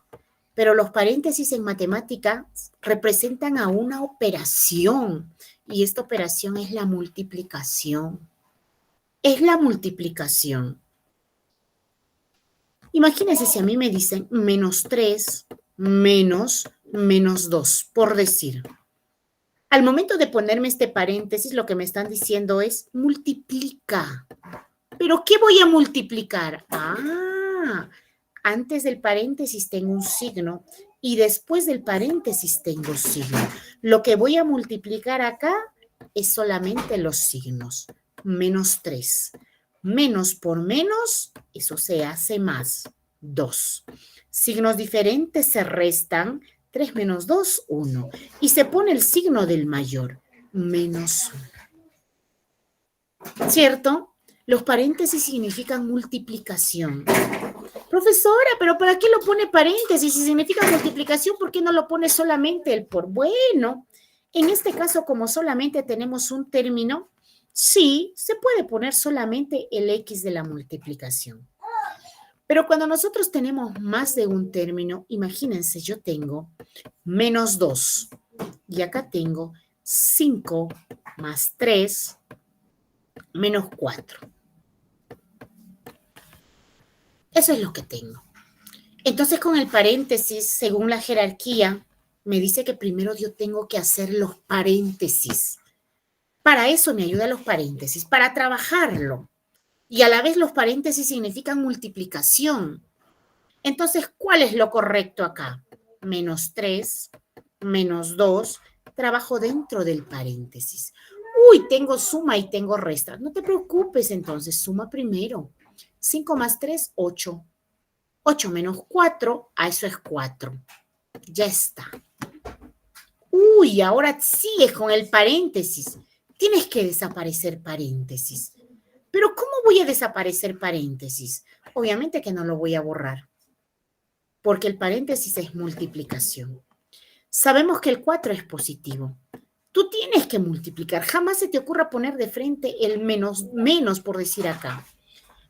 Pero los paréntesis en matemática representan a una operación, y esta operación es la multiplicación. Es la multiplicación. Imagínense si a mí me dicen -3 menos -2, por decir. Al momento de ponerme este paréntesis, lo que me están diciendo es: multiplica. ¿Pero qué voy a multiplicar? Antes del paréntesis tengo un signo y después del paréntesis tengo signo. Lo que voy a multiplicar acá es solamente los signos. -3. Menos por menos, eso se hace más. 2. Signos diferentes se restan. 3 menos 2, 1. Y se pone el signo del mayor. -1. ¿Cierto? Los paréntesis significan multiplicación. Profesora, ¿pero para qué lo pone paréntesis? Si significa multiplicación, ¿por qué no lo pone solamente el por? Bueno, en este caso, como solamente tenemos un término, sí, se puede poner solamente el X de la multiplicación. Pero cuando nosotros tenemos más de un término, imagínense, yo tengo -2 y acá tengo 5 más 3 menos 4. Eso es lo que tengo. Entonces, con el paréntesis, según la jerarquía, me dice que primero yo tengo que hacer los paréntesis. Para eso me ayudan los paréntesis, para trabajarlo. Y a la vez los paréntesis significan multiplicación. Entonces, ¿cuál es lo correcto acá? menos 3, menos 2. Trabajo dentro del paréntesis. Uy, tengo suma y tengo resta. No te preocupes entonces, suma primero. 5 más 3, 8. 8 menos 4, eso es 4. Ya está. Uy, ahora sigues con el paréntesis. Tienes que desaparecer paréntesis. Pero ¿cómo voy a desaparecer paréntesis? Obviamente que no lo voy a borrar, porque el paréntesis es multiplicación. Sabemos que el 4 es positivo. Tú tienes que multiplicar. Jamás se te ocurra poner de frente el menos por decir acá.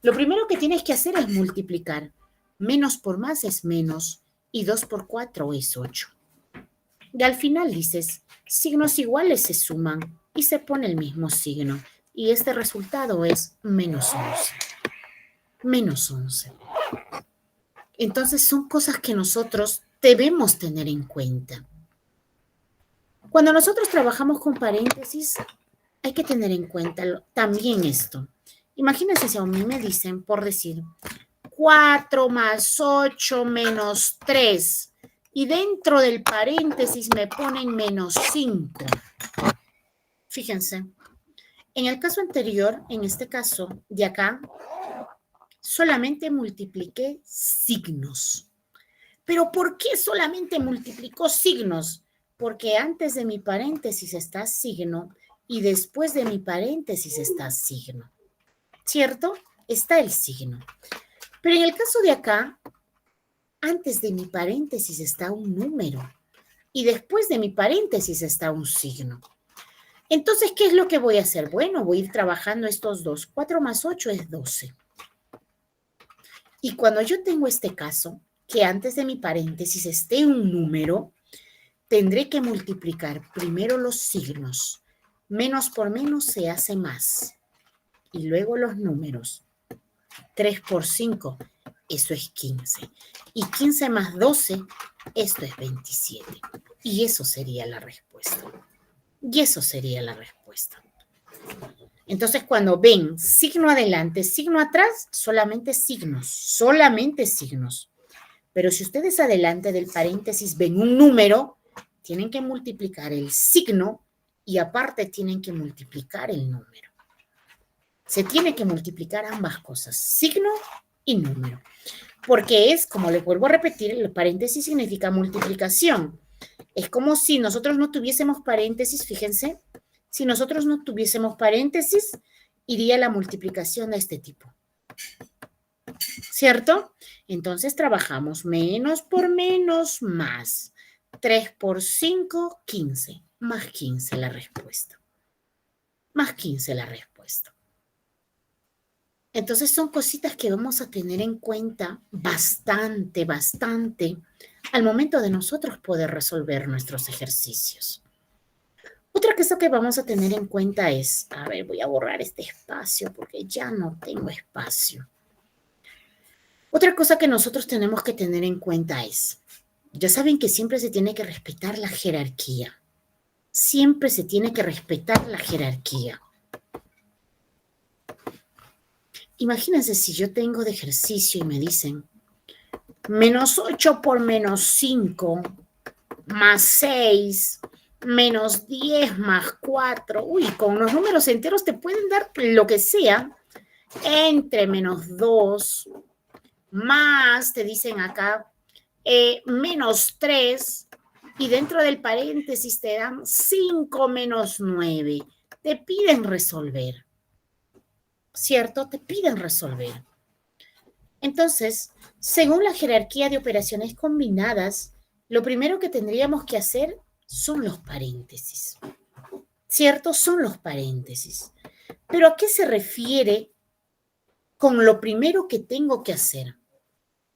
Lo primero que tienes que hacer es multiplicar. Menos por más es menos y 2 por 4 es 8. Y al final dices, signos iguales se suman y se pone el mismo signo. Y este resultado es menos 11. Menos 11. Entonces son cosas que nosotros debemos tener en cuenta. Cuando nosotros trabajamos con paréntesis, hay que tener en cuenta también esto. Imagínense si a mí me dicen, por decir, 4 más 8 menos 3. Y dentro del paréntesis me ponen menos 5. Fíjense, en el caso anterior, en este caso de acá, solamente multipliqué signos. ¿Pero por qué solamente multiplicó signos? Porque antes de mi paréntesis está signo y después de mi paréntesis está signo. ¿Cierto? Está el signo. Pero en el caso de acá, antes de mi paréntesis está un número y después de mi paréntesis está un signo. Entonces, ¿qué es lo que voy a hacer? Bueno, voy a ir trabajando estos dos. 4 más 8 es 12. Y cuando yo tengo este caso, que antes de mi paréntesis esté un número, tendré que multiplicar primero los signos. Menos por menos se hace más. Y luego los números. 3 por 5, eso es 15. Y 15 más 12, esto es 27. Y eso sería la respuesta. Y eso sería la respuesta. Entonces, cuando ven signo adelante, signo atrás, solamente signos, solamente signos. Pero si ustedes adelante del paréntesis ven un número, tienen que multiplicar el signo y aparte tienen que multiplicar el número. Se tiene que multiplicar ambas cosas, signo y número. Porque es, como les vuelvo a repetir, el paréntesis significa multiplicación. Es como si nosotros no tuviésemos paréntesis, fíjense, si nosotros no tuviésemos paréntesis, iría la multiplicación de este tipo. ¿Cierto? Entonces trabajamos menos por menos más. 3 por 5, 15. Más 15 la respuesta. Más 15 la respuesta. Entonces son cositas que vamos a tener en cuenta bastante, bastante al momento de nosotros poder resolver nuestros ejercicios. Otra cosa que vamos a tener en cuenta es, a ver, voy a borrar este espacio porque ya no tengo espacio. Otra cosa que nosotros tenemos que tener en cuenta es, ya saben que siempre se tiene que respetar la jerarquía. Siempre se tiene que respetar la jerarquía. Imagínense si yo tengo de ejercicio y me dicen menos 8 por menos 5 más 6 menos 10 más 4. Uy, con los números enteros te pueden dar lo que sea. Entre menos 2 más, te dicen acá, menos 3 y dentro del paréntesis te dan 5 menos 9. Te piden resolver. ¿Cierto? Te piden resolver. Entonces, según la jerarquía de operaciones combinadas, lo primero que tendríamos que hacer son los paréntesis. ¿Cierto? Son los paréntesis. ¿Pero a qué se refiere con lo primero que tengo que hacer?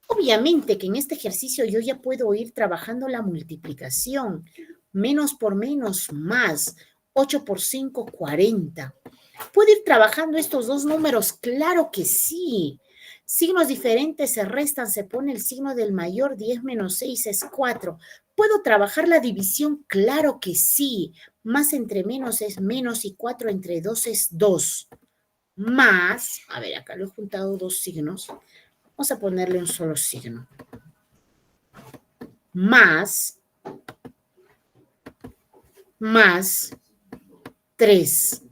Obviamente que en este ejercicio yo ya puedo ir trabajando la multiplicación. Menos por menos, más. 8 por 5, 40. ¿Puedo ir trabajando estos dos números? Claro que sí. Signos diferentes se restan, se pone el signo del mayor, 10 menos 6 es 4. ¿Puedo trabajar la división? Claro que sí. Más entre menos es menos y 4 entre 2 es 2. Más, a ver, acá lo he juntado dos signos. Vamos a ponerle un solo signo. más 3,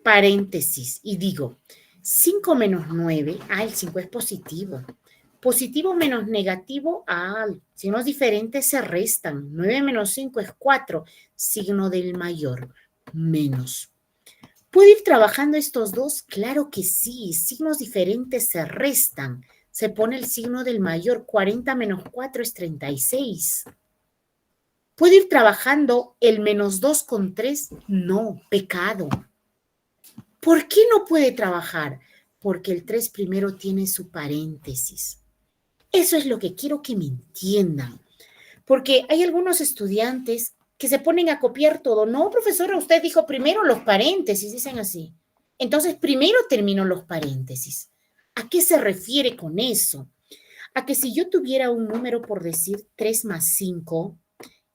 paréntesis, y digo, 5 menos 9, el 5 es positivo. Positivo menos negativo, signos diferentes se restan. 9 menos 5 es 4, signo del mayor, menos. ¿Puedo ir trabajando estos dos? Claro que sí, signos diferentes se restan. Se pone el signo del mayor, 40 menos 4 es 36. ¿Puedo ir trabajando el menos 2 con 3? No, pecado. ¿Por qué no puede trabajar? Porque el 3 primero tiene su paréntesis. Eso es lo que quiero que me entiendan. Porque hay algunos estudiantes que se ponen a copiar todo. No, profesora, usted dijo primero los paréntesis, dicen así. Entonces, primero termino los paréntesis. ¿A qué se refiere con eso? A que si yo tuviera un número, por decir 3 más 5,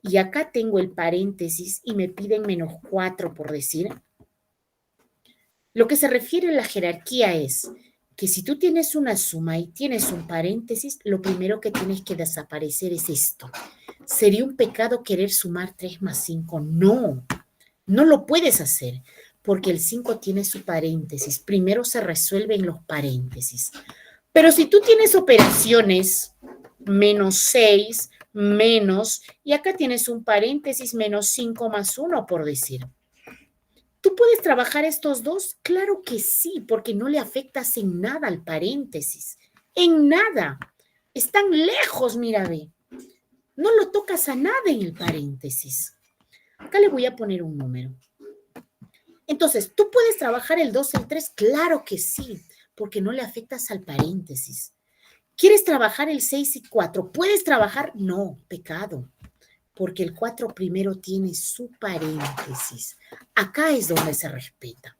y acá tengo el paréntesis y me piden menos 4, por decir, lo que se refiere a la jerarquía es que si tú tienes una suma y tienes un paréntesis, lo primero que tienes que desaparecer es esto. ¿Sería un pecado querer sumar 3 más 5? No, no lo puedes hacer porque el 5 tiene su paréntesis. Primero se resuelven los paréntesis. Pero si tú tienes operaciones, menos 6, menos, y acá tienes un paréntesis, menos 5 más 1, por decir. ¿Tú puedes trabajar estos dos? Claro que sí, porque no le afectas en nada al paréntesis. En nada. Están lejos, mira, ve. No lo tocas a nada en el paréntesis. Acá le voy a poner un número. Entonces, ¿tú puedes trabajar el 2 y el 3? Claro que sí, porque no le afectas al paréntesis. ¿Quieres trabajar el 6 y 4? ¿Puedes trabajar? No, pecado. Porque el 4 primero tiene su paréntesis. Acá es donde se respeta.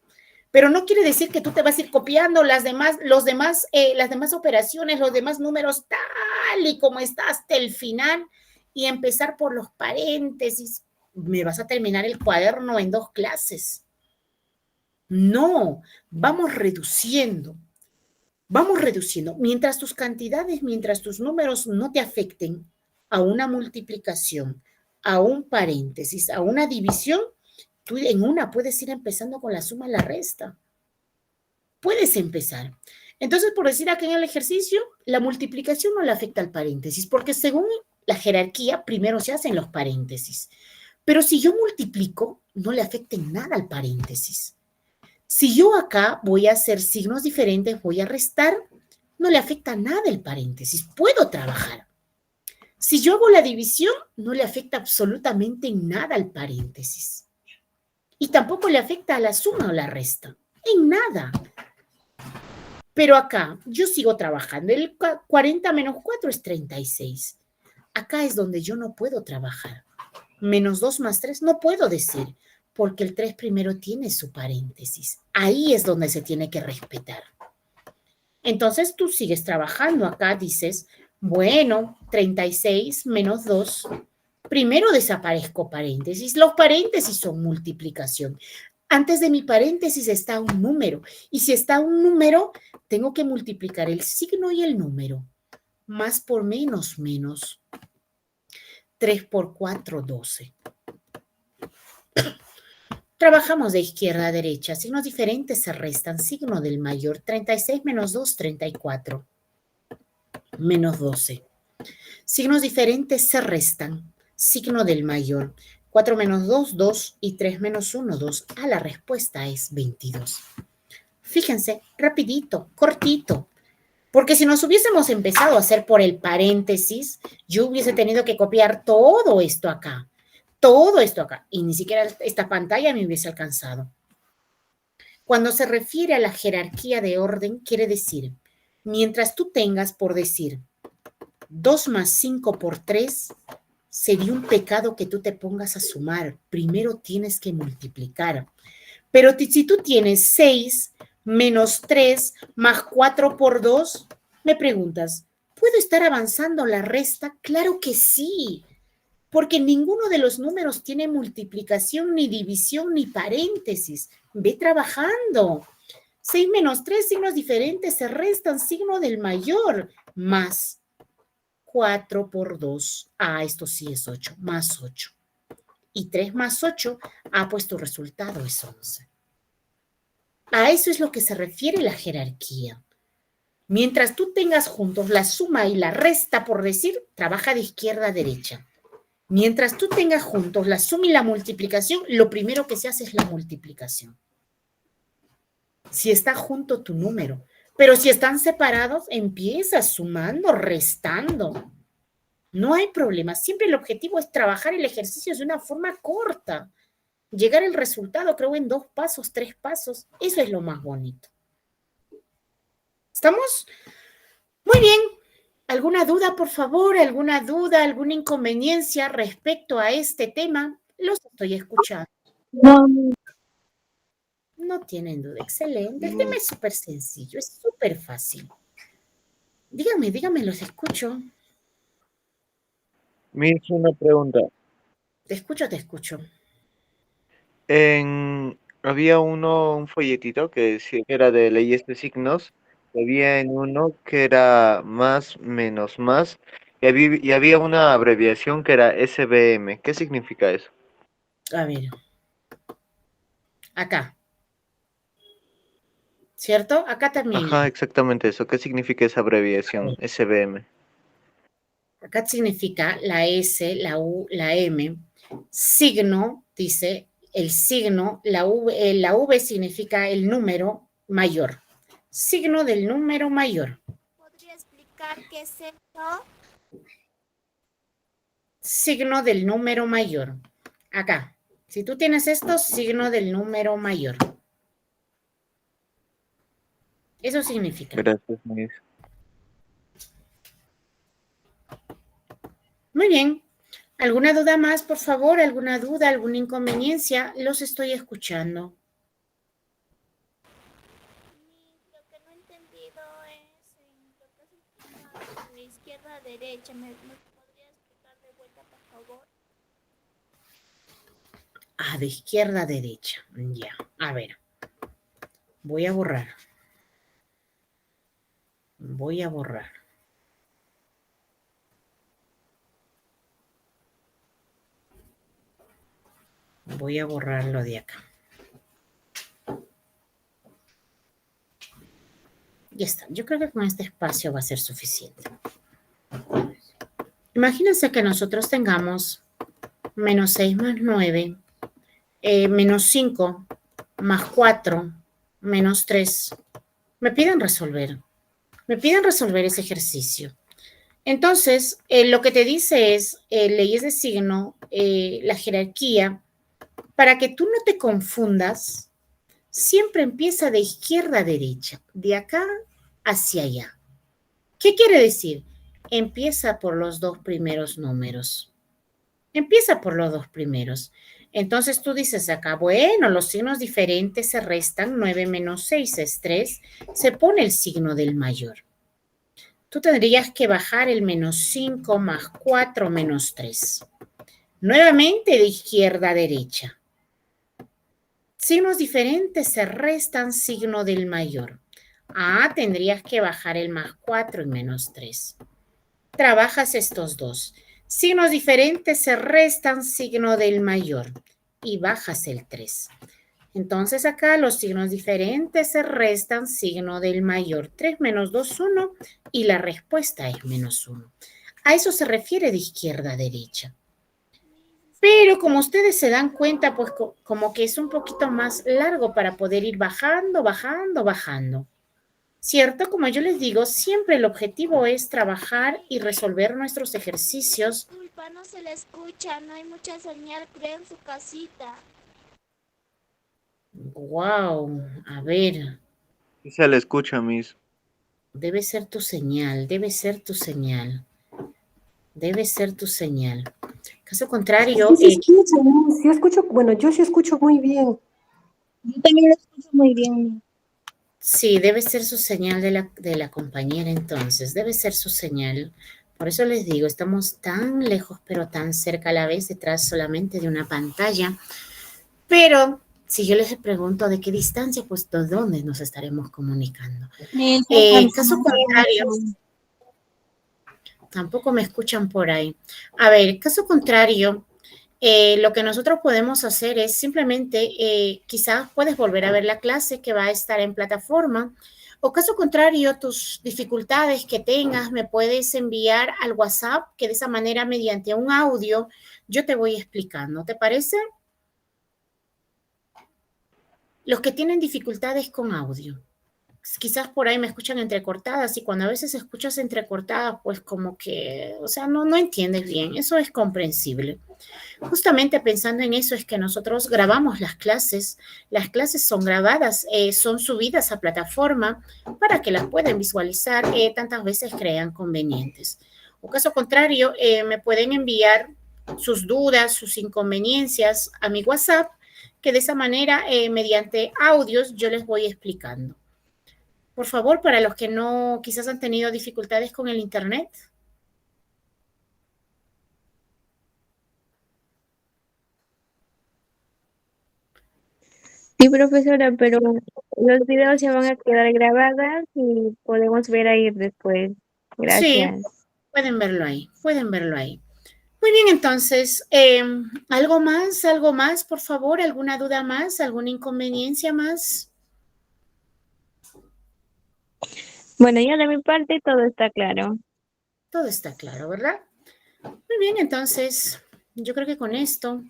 Pero no quiere decir que tú te vas a ir copiando las demás operaciones, los demás números tal y como está hasta el final y empezar por los paréntesis. Me vas a terminar el cuaderno en 2 clases. No, vamos reduciendo. Vamos reduciendo. Mientras tus cantidades, mientras tus números no te afecten a una multiplicación, a un paréntesis, a una división, tú en una puedes ir empezando con la suma y la resta. Puedes empezar. Entonces, por decir aquí en el ejercicio, la multiplicación no le afecta al paréntesis, porque según la jerarquía, primero se hacen los paréntesis. Pero si yo multiplico, no le afecta en nada al paréntesis. Si yo acá voy a hacer signos diferentes, voy a restar, no le afecta nada el paréntesis. Puedo trabajar. Si yo hago la división, no le afecta absolutamente en nada al paréntesis. Y tampoco le afecta a la suma o la resta. En nada. Pero acá yo sigo trabajando. El 40 menos 4 es 36. Acá es donde yo no puedo trabajar. Menos 2 más 3 no puedo decir, porque el 3 primero tiene su paréntesis. Ahí es donde se tiene que respetar. Entonces tú sigues trabajando. Acá dices, bueno, 36 menos 2. Primero desaparezco paréntesis. Los paréntesis son multiplicación. Antes de mi paréntesis está un número. Y si está un número, tengo que multiplicar el signo y el número. Más por menos, menos. 3 por 4, 12. Trabajamos de izquierda a derecha. Signos diferentes se restan. Signo del mayor. 36 menos 2, 34. Menos 12. Signos diferentes se restan. Signo del mayor. 4 menos 2, 2. Y 3 menos 1, 2. La respuesta es 22. Fíjense, rapidito, cortito. Porque si nos hubiésemos empezado a hacer por el paréntesis, yo hubiese tenido que copiar todo esto acá. Todo esto acá. Y ni siquiera esta pantalla me hubiese alcanzado. Cuando se refiere a la jerarquía de orden, quiere decir, mientras tú tengas, por decir, 2 más 5 por 3, sería un pecado que tú te pongas a sumar. Primero tienes que multiplicar. Pero si tú tienes 6 menos 3 más 4 por 2, me preguntas, ¿puedo estar avanzando la resta? Claro que sí, porque ninguno de los números tiene multiplicación, ni división, ni paréntesis. Ve trabajando. 6 menos 3, signos diferentes, se restan, signo del mayor, más 4 por 2. Esto sí es 8, más 8. Y 3 más 8, pues tu resultado es 11. A eso es lo que se refiere la jerarquía. Mientras tú tengas juntos la suma y la resta, por decir, trabaja de izquierda a derecha. Mientras tú tengas juntos la suma y la multiplicación, lo primero que se hace es la multiplicación. Si está junto tu número. Pero si están separados, empiezas sumando, restando. No hay problema. Siempre el objetivo es trabajar el ejercicio de una forma corta. Llegar al resultado, creo, en 2 pasos, 3 pasos. Eso es lo más bonito. ¿Estamos? Muy bien. ¿Alguna duda, por favor? ¿Alguna duda, alguna inconveniencia respecto a este tema? Los estoy escuchando. No tienen duda. Excelente. El tema es súper sencillo, es súper fácil. Dígame, los escucho. Miss, una pregunta. Te escucho. Había un folletito que decía que era de leyes de signos. Había en uno que era más menos más. Y había una abreviación que era SBM. ¿Qué significa eso? A ver. Acá. ¿Cierto? Acá también. Ajá, exactamente eso. ¿Qué significa esa abreviación, SBM? Acá significa la S, la U, la M. Signo, dice, el signo, la V significa el número mayor. Signo del número mayor. ¿Podría explicar qué es esto? Signo del número mayor. Acá. Si tú tienes esto, signo del número mayor. Eso significa. Gracias, Miss. Muy bien. ¿Alguna duda más, por favor? ¿Alguna duda, alguna inconveniencia? Los estoy escuchando. Lo que no he entendido es lo que es de izquierda a derecha. ¿Me podría explicar de vuelta, por favor? De izquierda a derecha. Ya. A ver. Voy a borrar. Voy a borrarlo de acá. Ya está. Yo creo que con este espacio va a ser suficiente. Imagínense que nosotros tengamos menos 6 más 9, menos 5 más 4, menos 3. Me piden resolver ese ejercicio. Entonces, lo que te dice es leyes de signo, la jerarquía. Para que tú no te confundas, siempre empieza de izquierda a derecha, de acá hacia allá. ¿Qué quiere decir? Empieza por los 2 primeros números. Entonces tú dices acá, bueno, los signos diferentes se restan, 9 menos 6 es 3, se pone el signo del mayor. Tú tendrías que bajar el menos 5 más 4 menos 3. Nuevamente de izquierda a derecha. Signos diferentes se restan, signo del mayor. Tendrías que bajar el más 4 y menos 3. Trabajas estos dos. Signos diferentes se restan, signo del mayor. Y bajas el 3. Entonces acá los signos diferentes se restan, signo del mayor. 3 menos 2, 1. Y la respuesta es menos 1. A eso se refiere de izquierda a derecha. Pero como ustedes se dan cuenta, pues como que es un poquito más largo para poder ir bajando. ¿Cierto? Como yo les digo, siempre el objetivo es trabajar y resolver nuestros ejercicios. Disculpa, no se le escucha, no hay mucha señal, creo, en su casita. Wow, a ver. Sí se le escucha, Miss. Debe ser tu señal. Caso contrario... Sí, sí escucho, bueno, yo sí escucho muy bien. Yo también lo escucho muy bien. Sí, debe ser su señal de la compañera entonces, debe ser su señal. Por eso les digo, estamos tan lejos pero tan cerca a la vez, detrás solamente de una pantalla. Pero si yo les pregunto de qué distancia, pues ¿de dónde nos estaremos comunicando? Caso contrario, Tampoco me escuchan por ahí. A ver, caso contrario, lo que nosotros podemos hacer es simplemente, quizás puedes volver a ver la clase que va a estar en plataforma, o caso contrario, tus dificultades que tengas me puedes enviar al WhatsApp, que de esa manera, mediante un audio, yo te voy explicando. ¿Te parece? Los que tienen dificultades con audio. Quizás por ahí me escuchan entrecortadas y cuando a veces escuchas entrecortadas, pues como que, o sea, no entiendes bien. Eso es comprensible. Justamente pensando en eso es que nosotros grabamos las clases son grabadas, son subidas a plataforma para que las puedan visualizar tantas veces crean convenientes. O caso contrario, me pueden enviar sus dudas, sus inconveniencias a mi WhatsApp, que de esa manera, mediante audios, yo les voy explicando. Por favor, para los que no quizás han tenido dificultades con el internet. Sí, profesora, pero los videos se van a quedar grabadas y podemos ver ahí después. Gracias. Sí, pueden verlo ahí, pueden verlo ahí. Muy bien, entonces, ¿algo más, por favor? ¿Alguna duda más? ¿Alguna inconveniencia más? Bueno, ya de mi parte todo está claro. Todo está claro, ¿verdad? Muy bien, entonces, yo creo que con esto,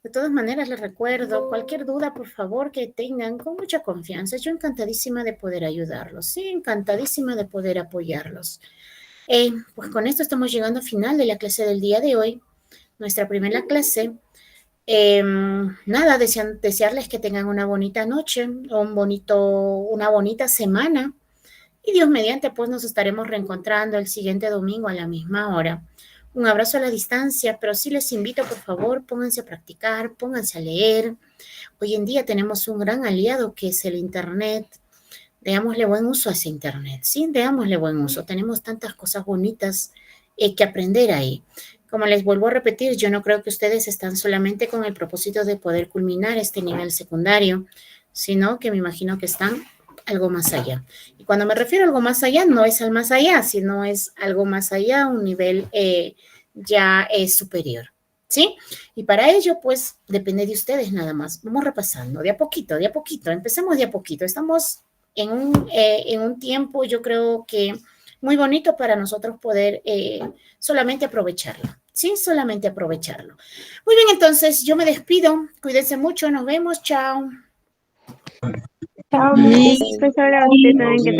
de todas maneras, les recuerdo, cualquier duda, por favor, que tengan, con mucha confianza. Yo encantadísima de poder ayudarlos, sí, encantadísima de poder apoyarlos. Pues con esto estamos llegando al final de la clase del día de hoy, nuestra primera clase. Nada, desearles que tengan una bonita noche, una bonita semana. Y Dios mediante, pues nos estaremos reencontrando el siguiente domingo a la misma hora. Un abrazo a la distancia, pero sí les invito, por favor, pónganse a practicar, pónganse a leer. Hoy en día tenemos un gran aliado que es el Internet. Démosle buen uso a ese Internet, ¿sí? Démosle buen uso. Tenemos tantas cosas bonitas que aprender ahí. Como les vuelvo a repetir, yo no creo que ustedes están solamente con el propósito de poder culminar este nivel secundario, sino que me imagino que están algo más allá. Y cuando me refiero a algo más allá, no es al más allá, sino es algo más allá, un nivel ya superior, ¿sí? Y para ello, pues, depende de ustedes nada más. Vamos repasando de a poquito, empecemos de a poquito. Estamos en un tiempo, yo creo que muy bonito para nosotros poder solamente aprovecharlo, ¿sí? Solamente aprovecharlo. Muy bien, entonces, yo me despido. Cuídense mucho, nos vemos, chao. Chao. Sí, profesora, usted también que